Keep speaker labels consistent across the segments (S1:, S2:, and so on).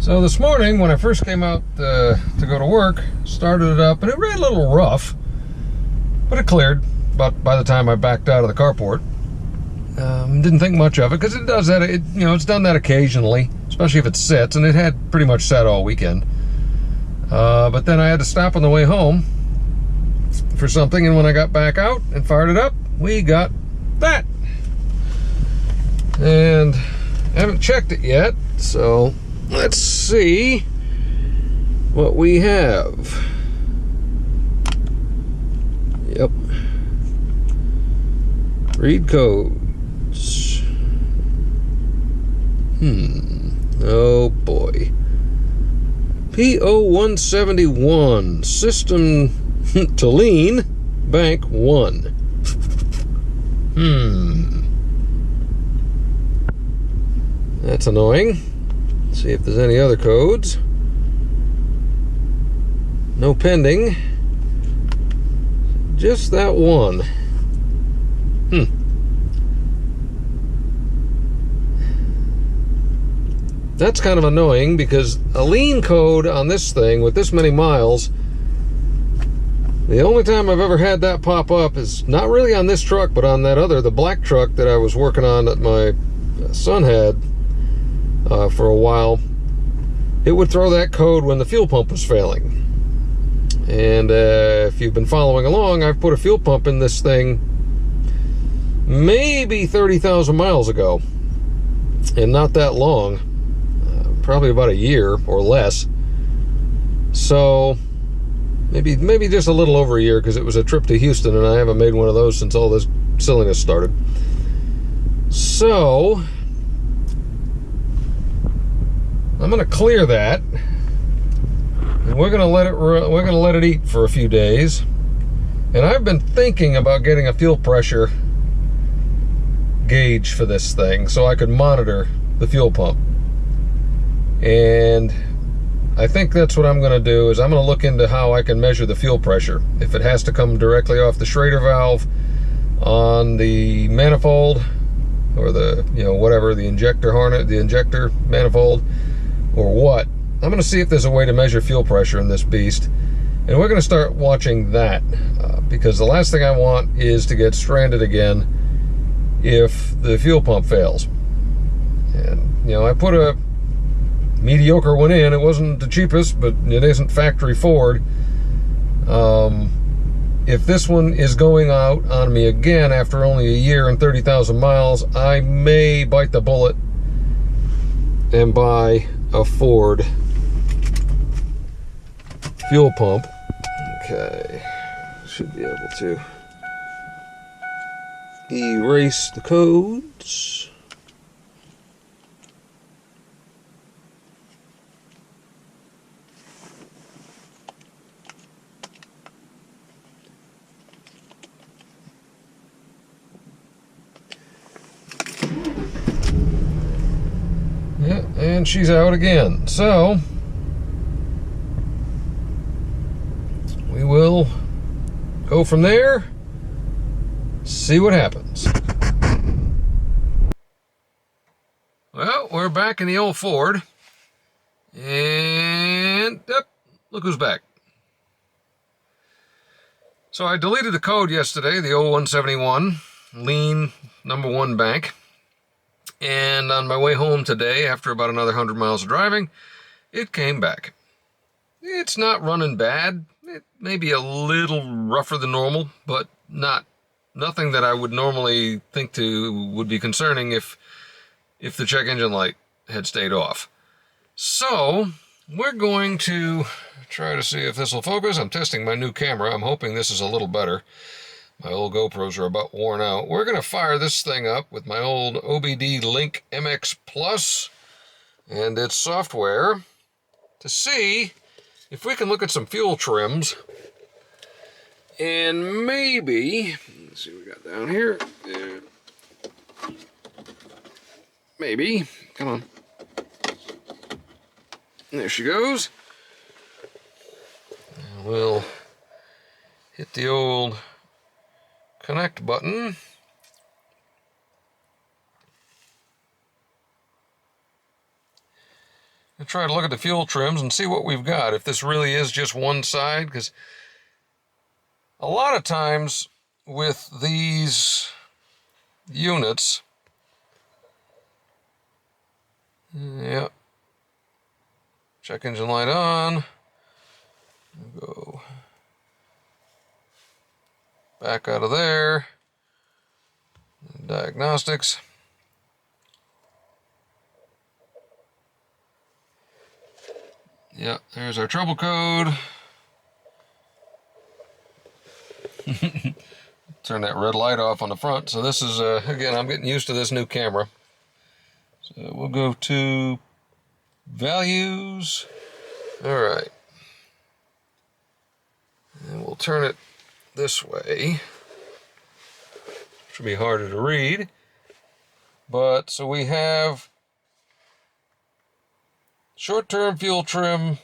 S1: So this morning, when I first came out to go to work, started it up, and it ran a little rough, but it cleared about by the time I backed out of the carport. Didn't think much of it, because it does that, it's done that occasionally, especially if it sits, and it had pretty much sat all weekend. But then I had to stop on the way home for something, and when I got back out and fired it up, we got that. And I haven't checked it yet, so let's see what we have. Yep. Read codes. Oh boy. P0171 System to Lean Bank 1. That's annoying. Let's see if there's any other codes. No pending. Just that one. That's kind of annoying because a lean code on this thing with this many miles, the only time I've ever had that pop up is not really on this truck, but on that other, the black truck that I was working on that my son had for a while. It would throw that code when the fuel pump was failing. And if you've been following along, I've put a fuel pump in this thing maybe 30,000 miles ago, and not that long. Probably about a year or less. So maybe just a little over a year, because it was a trip to Houston and I haven't made one of those since all this silliness started. So I'm gonna clear that, and we're gonna let it eat for a few days. And I've been thinking about getting a fuel pressure gauge for this thing so I could monitor the fuel pump. And I think that's what I'm going to do, is I'm going to look into how I can measure the fuel pressure. If it has to come directly off the Schrader valve on the manifold, or the, whatever, the injector harness, the injector manifold, or what. I'm going to see if there's a way to measure fuel pressure in this beast. And we're going to start watching that, because the last thing I want is to get stranded again if the fuel pump fails. And, I put a mediocre one in. It wasn't the cheapest, but it isn't factory Ford. If this one is going out on me again after only a year and 30,000 miles, I may bite the bullet and buy a Ford fuel pump. Okay, should be able to erase the codes. Yeah, and she's out again. So we will go from there, see what happens. Well, we're back in the old Ford, and look who's back. So I deleted the code yesterday, the 0171 lean number 1 bank. And on my way home today, after about another 100 miles of driving, it came back. It's not running bad. It may be a little rougher than normal, but nothing that I would normally think would be concerning if the check engine light had stayed off. So we're going to try to see if this will focus. I'm testing my new camera. I'm hoping this is a little better. My old GoPros are about worn out. We're going to fire this thing up with my old OBD Link MX Plus and its software to see if we can look at some fuel trims. And maybe, let's see what we got down here. Maybe, come on. There she goes. And we'll hit the old connect button. and try to look at the fuel trims and see what we've got, if this really is just one side, because a lot of times with these units, yep, check engine light on, go back out of there, diagnostics. Yeah, there's our trouble code. Turn that red light off on the front. So this is, again, I'm getting used to this new camera. So we'll go to values. All right. And we'll turn it this way. Should be harder to read. But, so we have short-term fuel trim,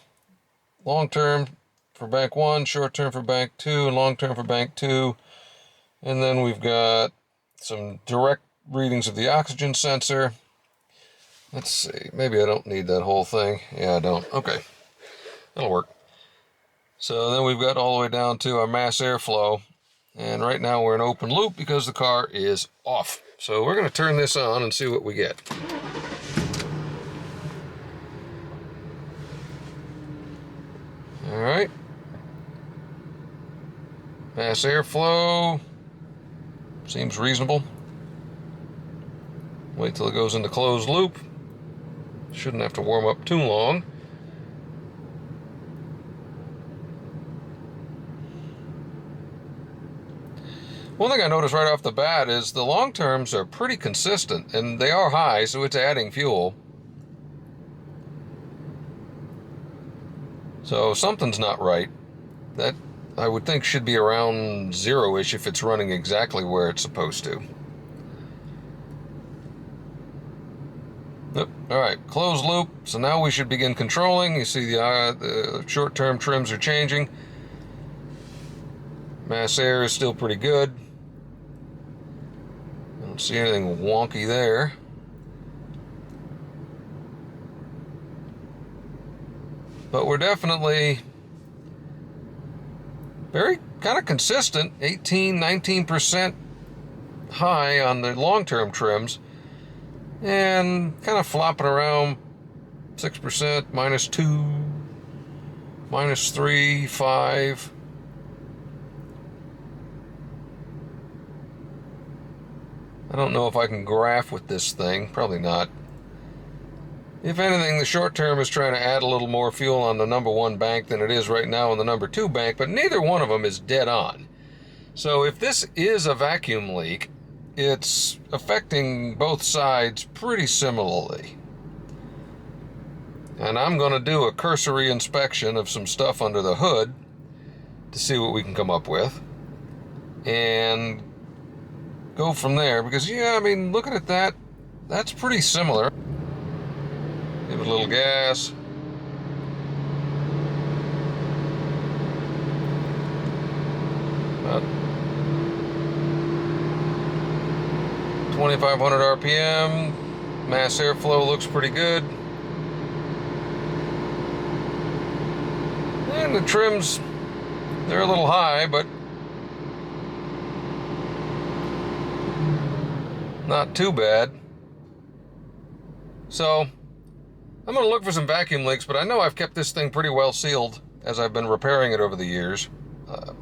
S1: long-term for bank 1, short-term for bank 2, and long-term for bank 2. And then we've got some direct readings of the oxygen sensor. Let's see, maybe I don't need that whole thing. Yeah, I don't. Okay, that'll work. So then we've got all the way down to our mass airflow. And right now we're in open loop because the car is off. So we're going to turn this on and see what we get. All right. Mass airflow seems reasonable. Wait till it goes into closed loop. Shouldn't have to warm up too long. One thing I noticed right off the bat is the long terms are pretty consistent, and they are high, so it's adding fuel. So something's not right. That, I would think, should be around zero-ish if it's running exactly where it's supposed to. Yep. All right, closed loop. So now we should begin controlling. You see the short-term trims are changing. Mass air is still pretty good. I don't see anything wonky there. But we're definitely very kind of consistent, 18-19% high on the long-term trims, and kind of flopping around 6%, -2, -3, 5. I don't know if I can graph with this thing, probably not. If anything, the short term is trying to add a little more fuel on the number 1 bank than it is right now on the number 2 bank, but neither one of them is dead on. So if this is a vacuum leak, it's affecting both sides pretty similarly. And I'm going to do a cursory inspection of some stuff under the hood to see what we can come up with. And go from there, because, yeah, I mean, looking at that, that's pretty similar. Give it a little gas. About 2,500 RPM. Mass airflow looks pretty good. And the trims, they're a little high, but not too bad. So I'm going to look for some vacuum leaks, but I know I've kept this thing pretty well sealed as I've been repairing it over the years.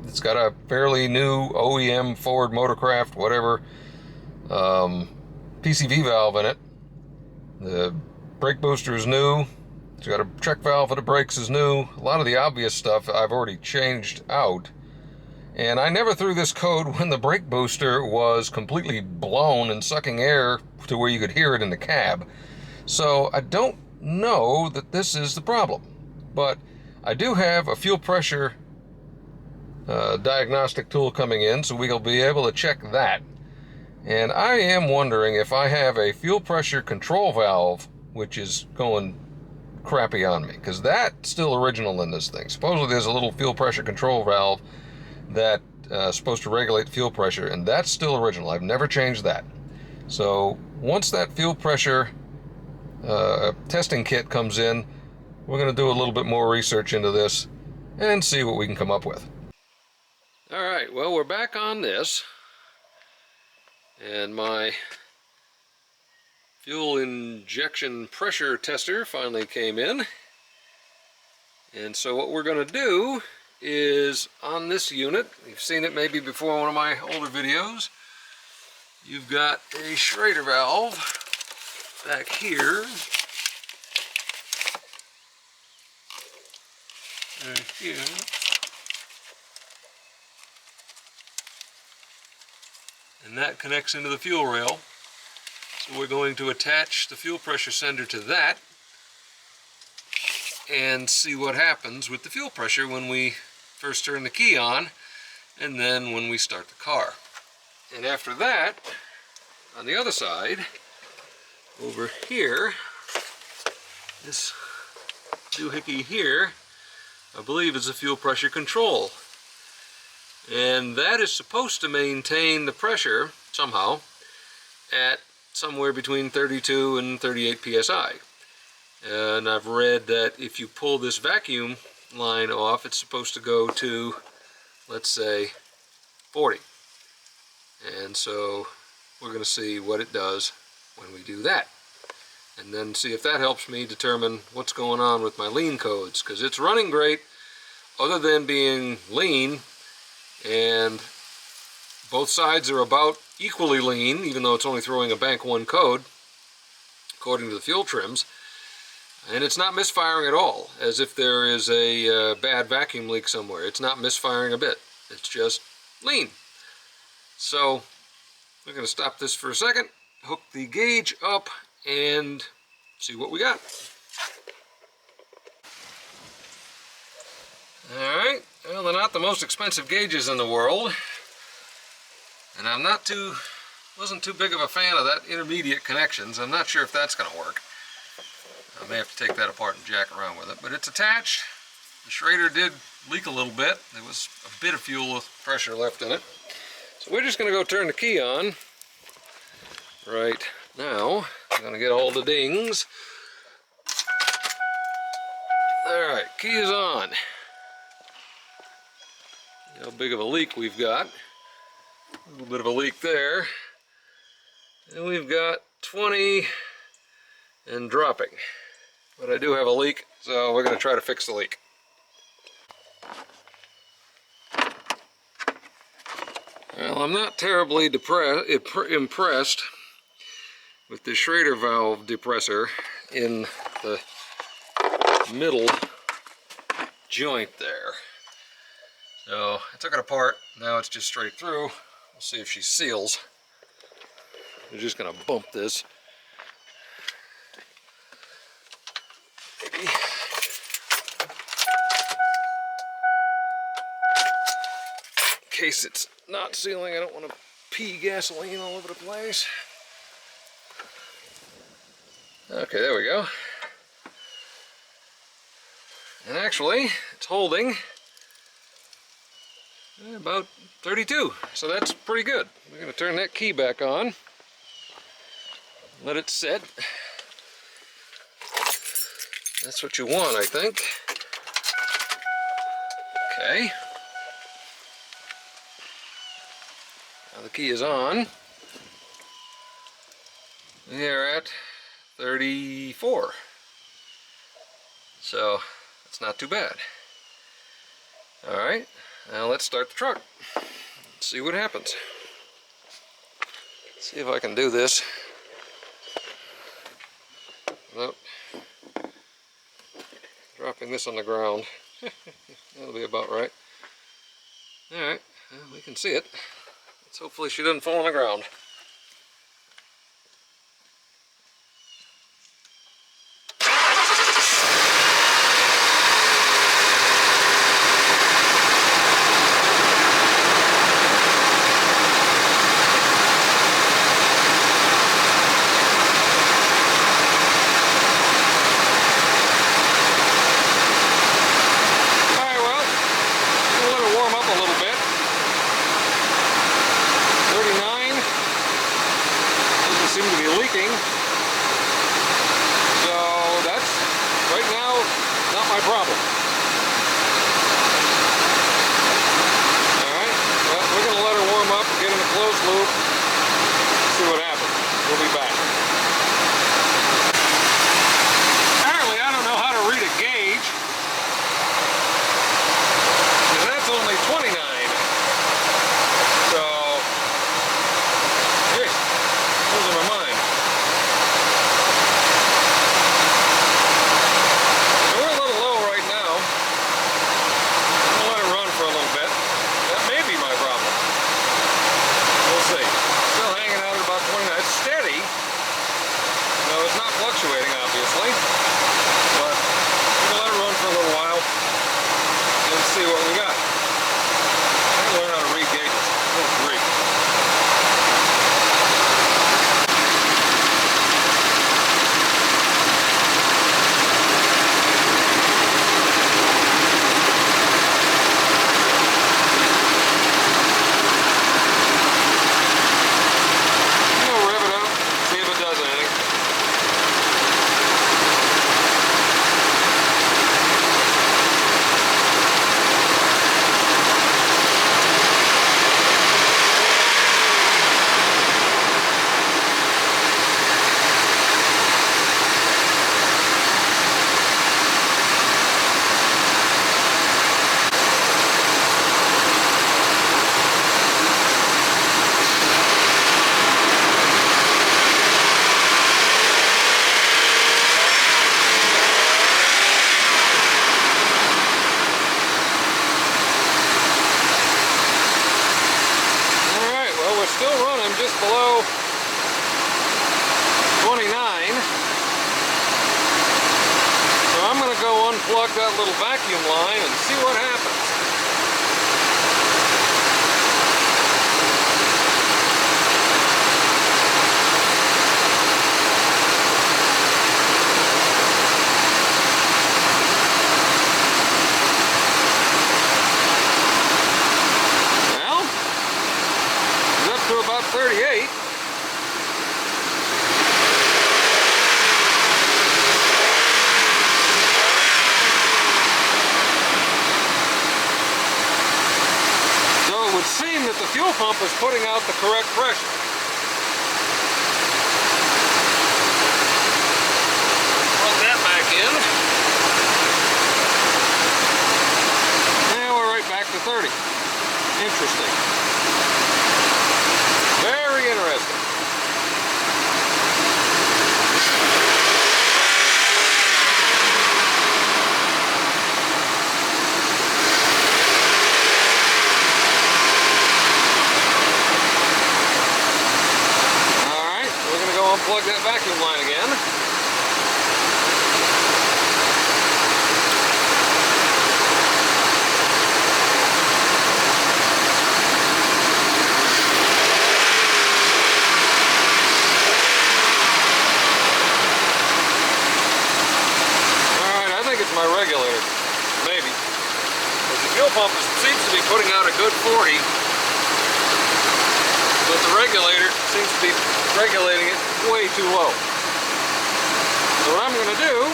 S1: It's got a fairly new OEM Ford Motorcraft, whatever, PCV valve in it. The brake booster is new. It's got a check valve for the brakes is new. A lot of the obvious stuff I've already changed out. And I never threw this code when the brake booster was completely blown and sucking air to where you could hear it in the cab. So I don't know that this is the problem, but I do have a fuel pressure diagnostic tool coming in, so we'll be able to check that. And I am wondering if I have a fuel pressure control valve which is going crappy on me, because that's still original in this thing. Supposedly there's a little fuel pressure control valve that supposed to regulate fuel pressure, and that's still original. I've never changed that. So once that fuel pressure testing kit comes in, we're going to do a little bit more research into this and see what we can come up with. All right, well, we're back on this, and my fuel injection pressure tester finally came in. And so what we're going to do is, on this unit, you've seen it maybe before in one of my older videos, you've got a Schrader valve back here, right here, and that connects into the fuel rail. So we're going to attach the fuel pressure sender to that and see what happens with the fuel pressure when we first turn the key on and then when we start the car. And after that, on the other side, over here, this doohickey here, I believe is a fuel pressure control. And that is supposed to maintain the pressure, somehow, at somewhere between 32 and 38 psi. And I've read that if you pull this vacuum line off, it's supposed to go to, let's say, 40. And so we're going to see what it does when we do that. And then see if that helps me determine what's going on with my lean codes, because it's running great other than being lean, and both sides are about equally lean, even though it's only throwing a bank 1 code according to the fuel trims. And it's not misfiring at all, as if there is a bad vacuum leak somewhere. It's not misfiring a bit. It's just lean. So we're going to stop this for a second, hook the gauge up, and see what we got. Alright, well, they're not the most expensive gauges in the world. And wasn't too big of a fan of that intermediate connections. I'm not sure if that's going to work. I may have to take that apart and jack around with it, but it's attached. The Schrader did leak a little bit. There was a bit of fuel pressure left in it. So we're just going to go turn the key on right now. I'm going to get all the dings. Alright, key is on. See how big of a leak we've got. A little bit of a leak there. And we've got 20 and dropping. But I do have a leak, so we're going to try to fix the leak. Well, I'm not terribly impressed with the Schrader valve depressor in the middle joint there. So I took it apart. Now it's just straight through. We'll see if she seals. We're just going to bump this. Maybe. In case it's not sealing, I don't want to pee gasoline all over the place. Okay, there we go. And actually, it's holding about 32, so that's pretty good. We're going to turn that key back on, let it sit. That's what you want, I think. Okay. Now the key is on. We are at 34. So that's not too bad. Alright, now let's start the truck. Let's see what happens. Let's see if I can do this without dropping this on the ground. That'll be about right. Alright, well, we can see it. Let's hopefully she doesn't fall on the ground. my problem. Alright, well, we're going to let her warm up and get in a closed loop. See what happens. We'll be back. Apparently, I don't know how to read a gauge. Because that's only 29. So, geez, losing my mind. So we're a little low right now. I'm going to let it run for a little bit. That may be my problem. We'll see. Still hanging out at about 29. It's steady. No, it's not fluctuating, obviously. But we're going to let it run for a little while and see what we got. I gotta learn how to read gauges. Good grief. I'm gonna rev it up, see if it does anything. Still running just below 29. So I'm going to go unplug that little vacuum line and see what happens. To about 38. So it would seem that the fuel pump is putting out the correct pressure. Plug that back in. And we're right back to 30. Interesting. Very interesting. Alright, we're going to go unplug that vacuum line again. My regulator, maybe. Because the fuel pump seems to be putting out a good 40, but the regulator seems to be regulating it way too low. So what I'm going to do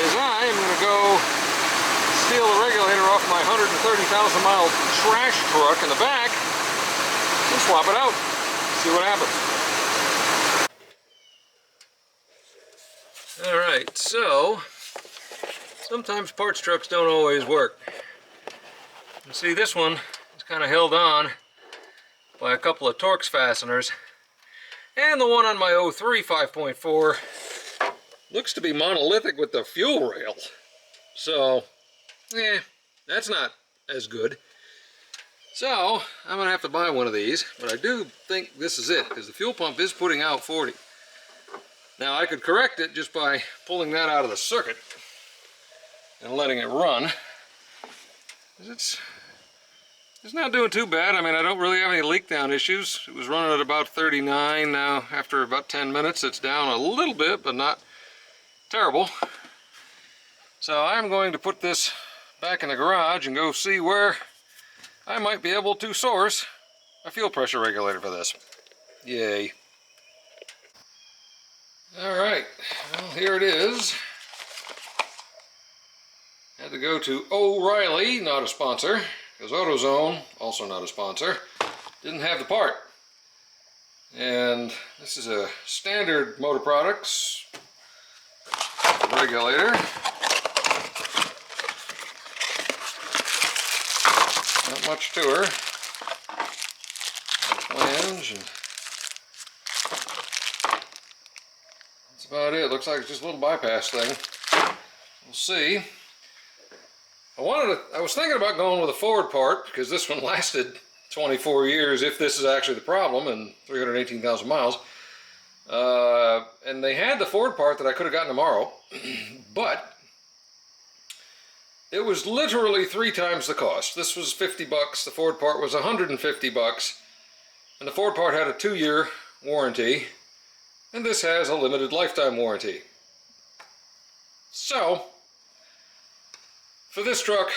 S1: is I am going to go steal the regulator off my 130,000 mile trash truck in the back and swap it out. See what happens. Alright, so sometimes parts trucks don't always work. You see, this one is kind of held on by a couple of Torx fasteners, and the one on my 03 5.4 looks to be monolithic with the fuel rail. So, that's not as good. So, I'm going to have to buy one of these, but I do think this is it, because the fuel pump is putting out 40. Now I could correct it just by pulling that out of the circuit and letting it run. It's not doing too bad. I mean, I don't really have any leak down issues. It was running at about 39. Now after about 10 minutes it's down a little bit, but not terrible. So I'm going to put this back in the garage and go see where I might be able to source a fuel pressure regulator for this. Yay. Alright, well, here it is. Had to go to O'Reilly, not a sponsor, because AutoZone, also not a sponsor, didn't have the part. And this is a standard Motor Products regulator. Not much to her. Flange, and that's about it. Looks like it's just a little bypass thing. We'll see. I was thinking about going with a Ford part because this one lasted 24 years, if this is actually the problem, and 318,000 miles. And they had the Ford part that I could have gotten tomorrow, but it was literally 3 times the cost. This was 50 bucks, the Ford part was 150 bucks, and the Ford part had a 2-year warranty, and this has a limited lifetime warranty. So, for this truck,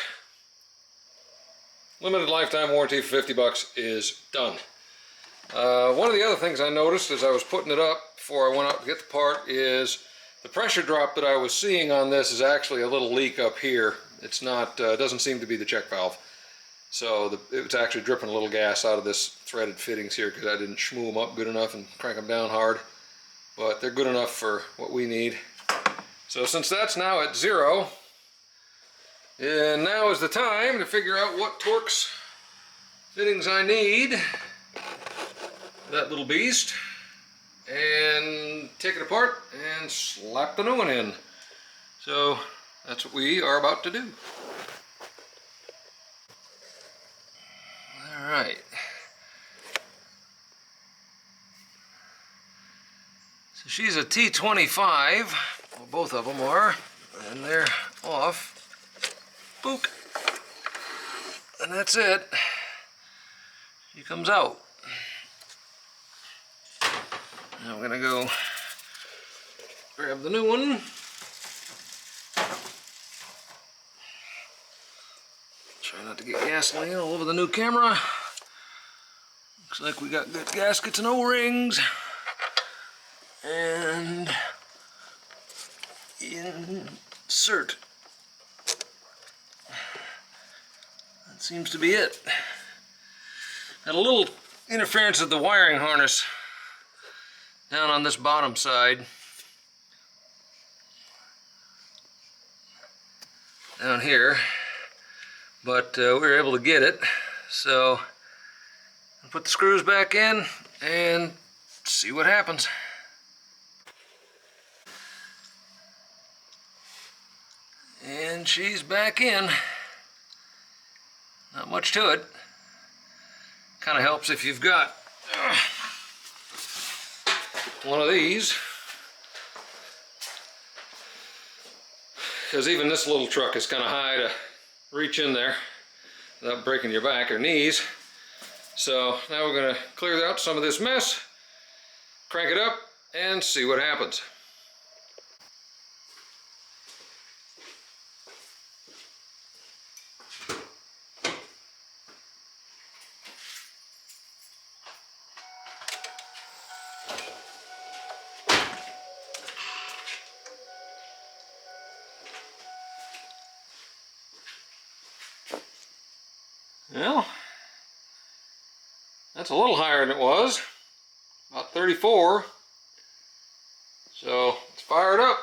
S1: limited lifetime warranty for 50 bucks is done. One of the other things I noticed as I was putting it up before I went out to get the part is the pressure drop that I was seeing on this is actually a little leak up here. It's not, doesn't seem to be the check valve. So it's actually dripping a little gas out of this threaded fittings here because I didn't shmoo them up good enough and crank them down hard. But they're good enough for what we need. So since that's now at 0, and now is the time to figure out what Torx fittings I need for that little beast, and take it apart and slap the new one in. So that's what we are about to do. Alright. So she's a T25, well, both of them are, and they're off. Book. And that's it. She comes out. Now I'm gonna go grab the new one. Try not to get gasoline all over the new camera. Looks like we got good gaskets and O-rings. And insert. That seems to be it. Had a little interference with the wiring harness down on this bottom side. Down here. But we were able to get it. So I'll put the screws back in and see what happens. And she's back in. Not much to it. Kind of helps if you've got one of these, because even this little truck is kind of high to reach in there without breaking your back or knees. So now we're going to clear out some of this mess, crank it up, and see what happens. Well, that's a little higher than it was, about 34. So let's fire it up.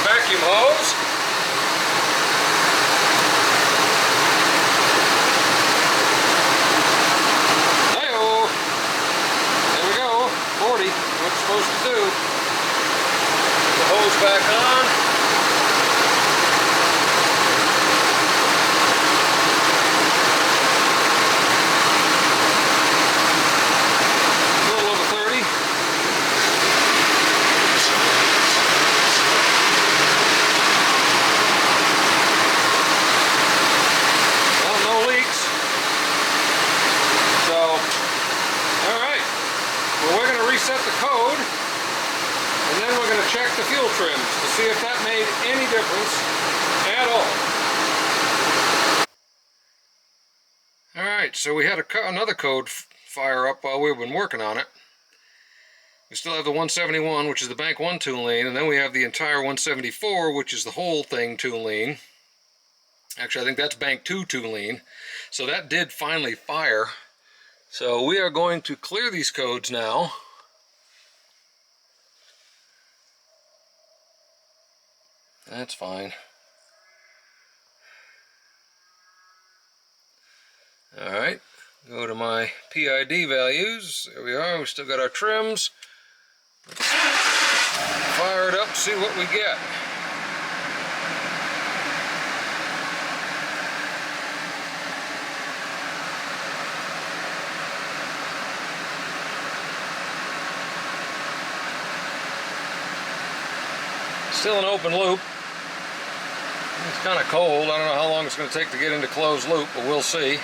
S1: Vacuum hose. Hey-oh. There we go. 40. What it's supposed to do. Put the hose back on. wheel trims to see if that made any difference at all. Alright, so we had another code fire up while we've been working on it. We still have the 171, which is the bank 1 tune lean, and then we have the entire 174, which is the whole thing tune lean. Actually, I think that's bank 2 tune lean. So that did finally fire. So we are going to clear these codes now. That's fine. Alright, go to my PID values. There we are, we still got our trims. Let's fire it up, see what we get. Still an open loop. It's kind of cold. I don't know how long it's going to take to get into closed loop, but we'll see.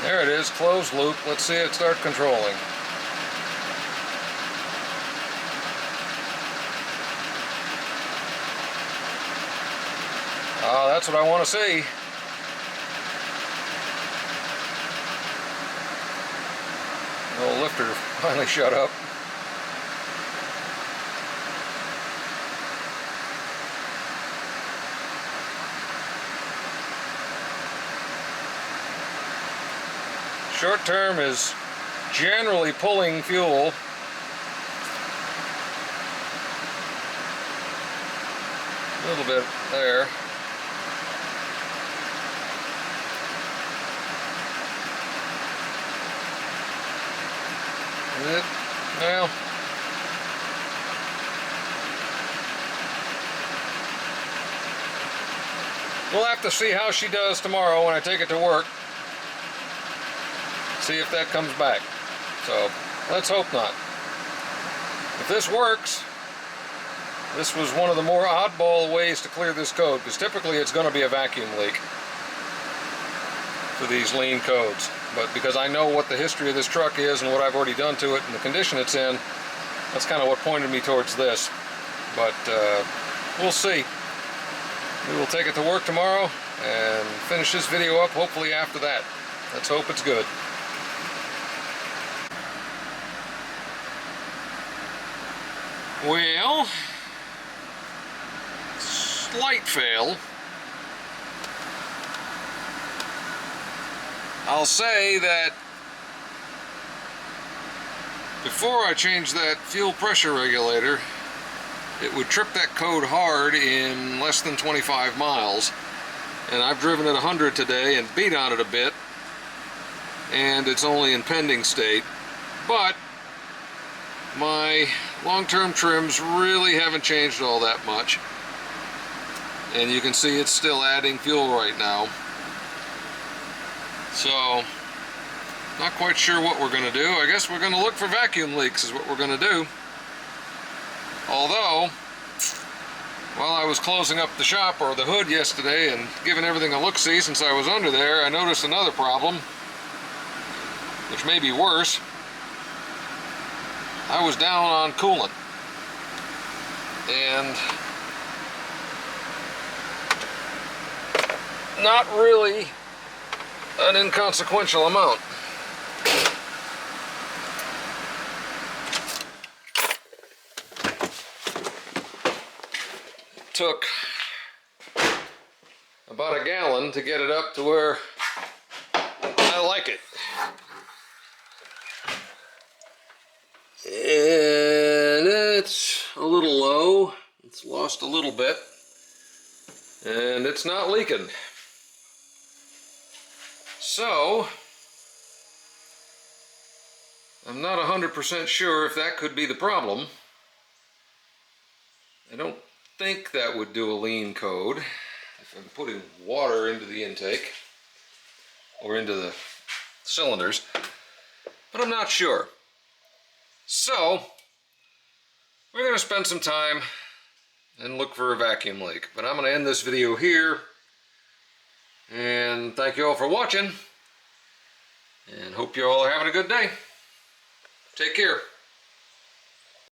S1: There it is, closed loop. Let's see it start controlling. Ah, that's what I want to see. The old lifter finally shut up. Short term is generally pulling fuel. A little bit there. Well, we'll have to see how she does tomorrow when I take it to work. See if that comes back. So let's hope not. If this works, this was one of the more oddball ways to clear this code, because typically it's going to be a vacuum leak for these lean codes. But because I know what the history of this truck is and what I've already done to it and the condition it's in, that's kind of what pointed me towards this. But we'll see. We will take it to work tomorrow and finish this video up hopefully after that. Let's hope it's good. Well, slight fail. I'll say that before I changed that fuel pressure regulator, it would trip that code hard in less than 25 miles. And I've driven it 100 today and beat on it a bit, and it's only in pending state. But my long-term trims really haven't changed all that much, and you can see it's still adding fuel right now. So not quite sure what we're going to do. I guess we're going to look for vacuum leaks is what we're going to do. Although while I was closing up the shop or the hood yesterday and giving everything a look-see since I was under there, I noticed another problem, which may be worse. I was down on coolant, and not really an inconsequential amount. It took about a gallon to get it up to where I like it. And it's a little low. It's lost a little bit, and it's not leaking. So I'm not 100% sure if that could be the problem. I don't think that would do a lean code if I'm putting water into the intake or into the cylinders. but I'm not sure. So, we're going to spend some time and look for a vacuum leak. But I'm going to end this video here. And thank you all for watching. And hope you all are having a good day. Take care.